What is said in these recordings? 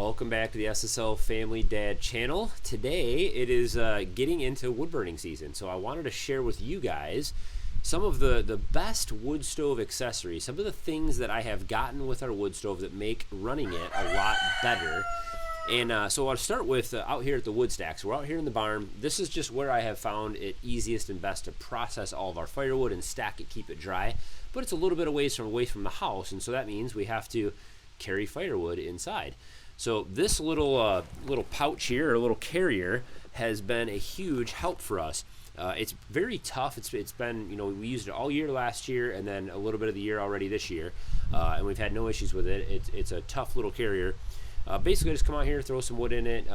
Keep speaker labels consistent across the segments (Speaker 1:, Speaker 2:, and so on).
Speaker 1: Welcome back to the SSL Family Dad channel. Today it is getting into wood burning season, so I wanted to share with you guys some of the best wood stove accessories, some of the things that I have gotten with our wood stove that make running it a lot better. And so I'll start with out here at the wood stack. So we're out here in the barn. This is just where I have found it easiest and best to process all of our firewood and stack it, keep it dry. But it's a little bit away from the house, and so that means we have to carry firewood inside. So this little pouch here, or little carrier, has been a huge help for us. It's very tough. It's been, we used it all year last year and then a little bit of the year already this year, and we've had no issues with it. It's a tough little carrier. Basically, just come out here, throw some wood in it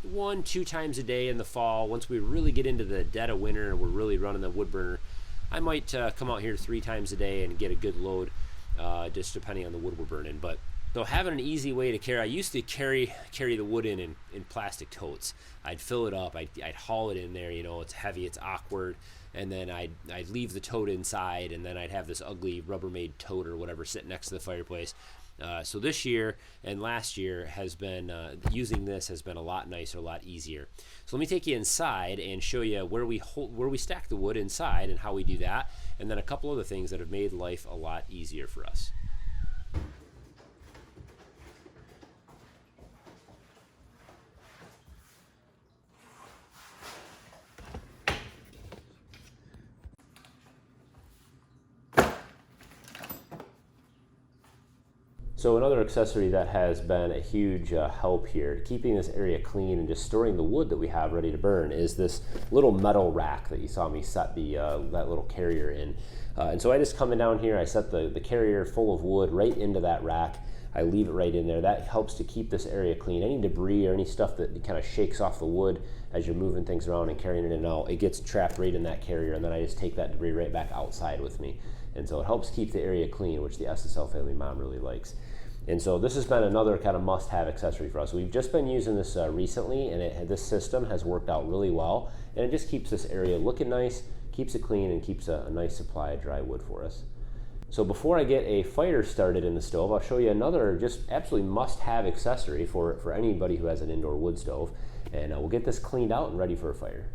Speaker 1: 1-2 times a day in the fall. Once we really get into the dead of winter and we're really running the wood burner, I might come out here 3 times a day and get a good load, just depending on the wood we're burning. But so having an easy way to carry, I used to carry the wood in plastic totes. I'd fill it up, I'd haul it in there, it's heavy, it's awkward, and then I'd leave the tote inside, and then I'd have this ugly Rubbermaid tote or whatever sit next to the fireplace. So this year and last year has been, using this has been a lot nicer, a lot easier. So let me take you inside and show you where we stack the wood inside and how we do that, and then a couple other things that have made life a lot easier for us. So another accessory that has been a huge help here, keeping this area clean and just storing the wood that we have ready to burn, is this little metal rack that you saw me set that little carrier in. And so I just come in down here, I set the carrier full of wood right into that rack. I leave it right in there. That helps to keep this area clean. Any debris or any stuff that kind of shakes off the wood as you're moving things around and carrying it in and out, it gets trapped right in that carrier, and then I just take that debris right back outside with me. And so it helps keep the area clean, which the SSL Family Mom really likes. And so this has been another kind of must-have accessory for us. We've just been using this recently, and this system has worked out really well, and it just keeps this area looking nice, keeps it clean, and keeps a nice supply of dry wood for us. So before I get a fire started in the stove, I'll show you another just absolutely must-have accessory for anybody who has an indoor wood stove, and we'll get this cleaned out and ready for a fire.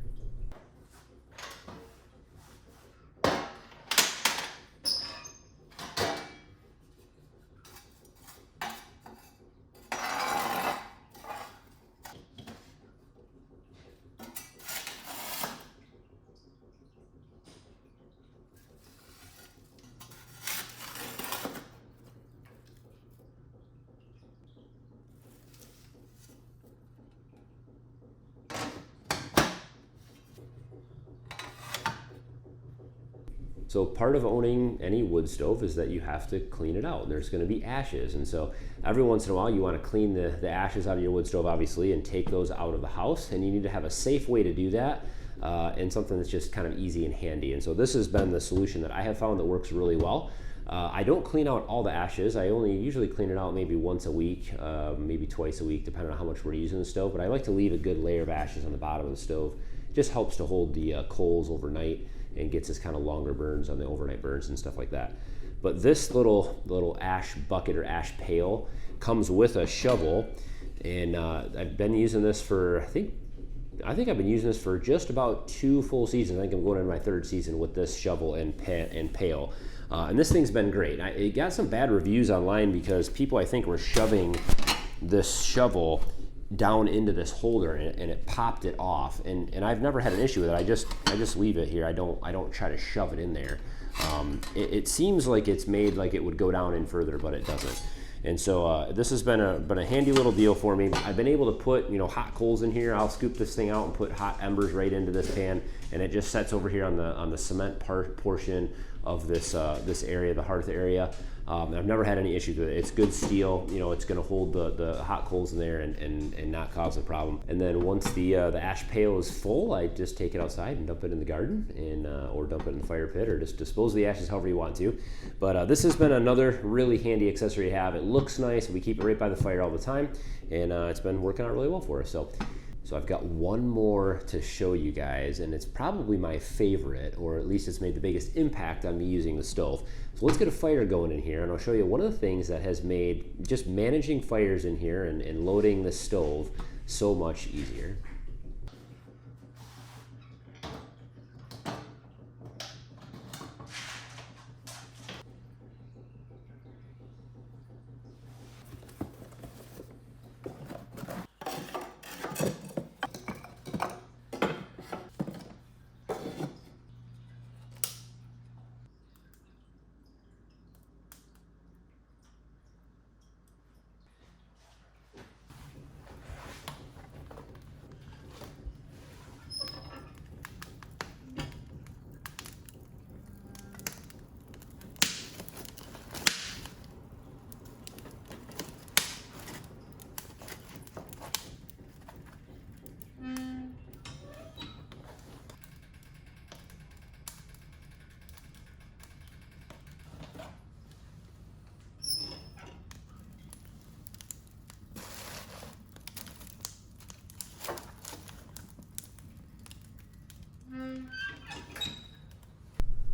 Speaker 1: So part of owning any wood stove is that you have to clean it out. There's going to be ashes, and so every once in a while you want to clean the ashes out of your wood stove, obviously, and take those out of the house, and you need to have a safe way to do that, and something that's just kind of easy and handy. And so this has been the solution that I have found that works really well. I don't clean out all the ashes. I only usually clean it out maybe once a week, maybe twice a week, depending on how much we're using the stove, but I like to leave a good layer of ashes on the bottom of the stove. It just helps to hold the coals overnight and gets us kind of longer burns on the overnight burns and stuff like that. But this little ash bucket or ash pail comes with a shovel, and I've been using this for, I think I've been using this for just about 2 full seasons. I think I'm going into my 3rd season with this shovel and pail. And this thing's been great. It got some bad reviews online because people, I think, were shoving this shovel down into this holder, and it popped it off, and I've never had an issue with it. I just leave it here. I don't try to shove it in there. It seems like it's made like it would go down in further, but it doesn't. And so this has been a handy little deal for me. I've been able to put hot coals in here. I'll scoop this thing out and put hot embers right into this pan, and it just sets over here on the cement portion of this area, the hearth area. I've never had any issues with it. It's good steel. It's going to hold the hot coals in there and not cause a problem. And then once the ash pail is full, I just take it outside and dump it in the garden, and or dump it in the fire pit, or just dispose of the ashes however you want to. But this has been another really handy accessory to have. It looks nice. We keep it right by the fire all the time, and it's been working out really well for us. So So I've got one more to show you guys, and it's probably my favorite, or at least it's made the biggest impact on me using the stove. So let's get a fire going in here, and I'll show you one of the things that has made just managing fires in here and loading the stove so much easier.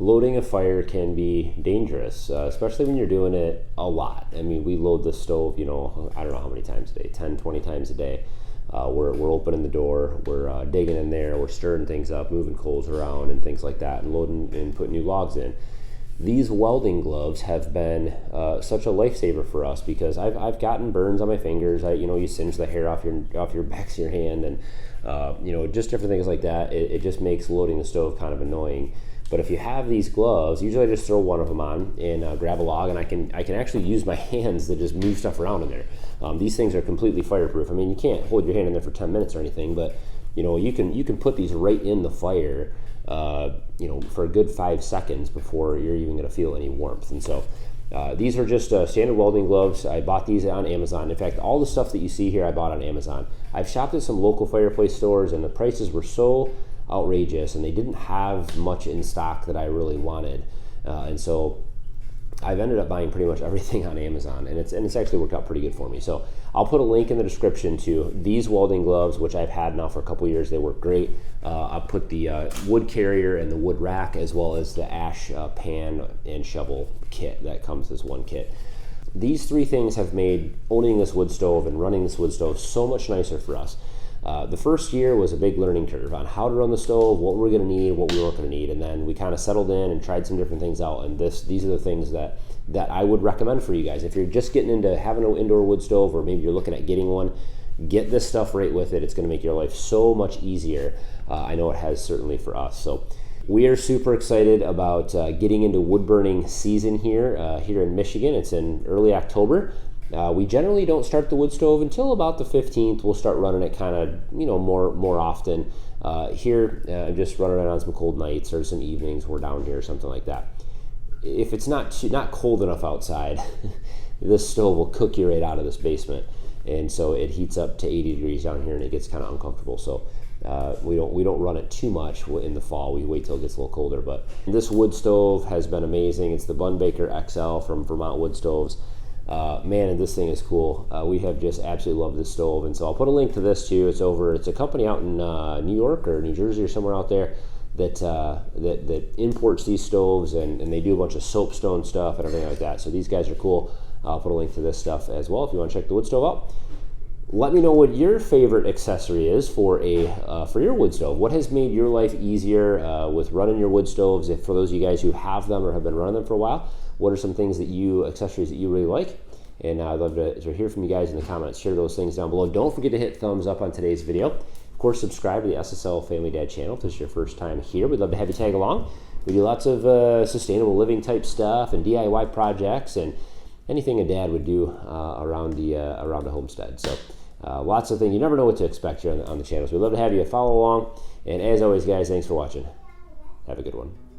Speaker 1: Loading a fire can be dangerous, especially when you're doing it a lot. I mean, we load the stove, you know, I don't know how many times a day, 10, 20 times a day. We're opening the door, we're digging in there, we're stirring things up, moving coals around and things like that, and loading and putting new logs in. These welding gloves have been such a lifesaver for us, because I've gotten burns on my fingers. You know, you singe the hair off your backs of your hand, and you know, just different things like that. It just makes loading the stove kind of annoying. But if you have these gloves, usually I just throw one of them on and grab a log, and I can actually use my hands to just move stuff around in there. These things are completely fireproof. I mean, you can't hold your hand in there for 10 minutes or anything, but you know, you can put these right in the fire, you know, for a good 5 seconds before you're even going to feel any warmth. And so these are just standard welding gloves. I bought these on Amazon. In fact, all the stuff that you see here I bought on Amazon. I've shopped at some local Fireplace stores, and the prices were so outrageous, and they didn't have much in stock that I really wanted, and so I've ended up buying pretty much everything on Amazon, and it's actually worked out pretty good for me. So I'll put a link in the description to these welding gloves, which I've had now for a couple years. They work great. I'll put the wood carrier and the wood rack, as well as the ash pan and shovel kit that comes as one kit. These three things have made owning this wood stove and running this wood stove so much nicer for us. The first year was a big learning curve on how to run the stove, what we're going to need, what we weren't going to need, and then we kind of settled in and tried some different things out. And these are the things that I would recommend for you guys. If you're just getting into having an indoor wood stove, or maybe you're looking at getting one, get this stuff right with it. It's going to make your life so much easier. I know it has, certainly for us. So we are super excited about getting into wood burning season here in Michigan. It's in early October. We generally don't start the wood stove until about the 15th. We'll start running it kind of, you know, more often. Here, just running it on some cold nights or some evenings we're down here or something like that. If it's not cold enough outside, this stove will cook you right out of this basement. And so it heats up to 80 degrees down here, and it gets kind of uncomfortable. So we don't run it too much in the fall. We wait till it gets a little colder. But this wood stove has been amazing. It's the Bunbaker XL from Vermont Wood Stoves. Man, and this thing is cool. We have just absolutely loved this stove, and so I'll put a link to this too. It's a company out in New York or New Jersey or somewhere out there that imports these stoves, and they do a bunch of soapstone stuff and everything like that. So these guys are cool. I'll put a link to this stuff as well if you want to check the wood stove out. Let me know what your favorite accessory is for your wood stove. What has made your life easier with running your wood stoves? If for those of you guys who have them or have been running them for a while, what are some accessories that you really like? And I'd love to hear from you guys in the comments. Share those things down below. Don't forget to hit thumbs up on today's video. Of course, subscribe to the SSL Family Dad channel if this is your first time here. We'd love to have you tag along. We do lots of sustainable living type stuff and DIY projects and anything a dad would do around a homestead. So lots of things. You never know what to expect here on the channel. So we'd love to have you follow along. And as always, guys, thanks for watching. Have a good one.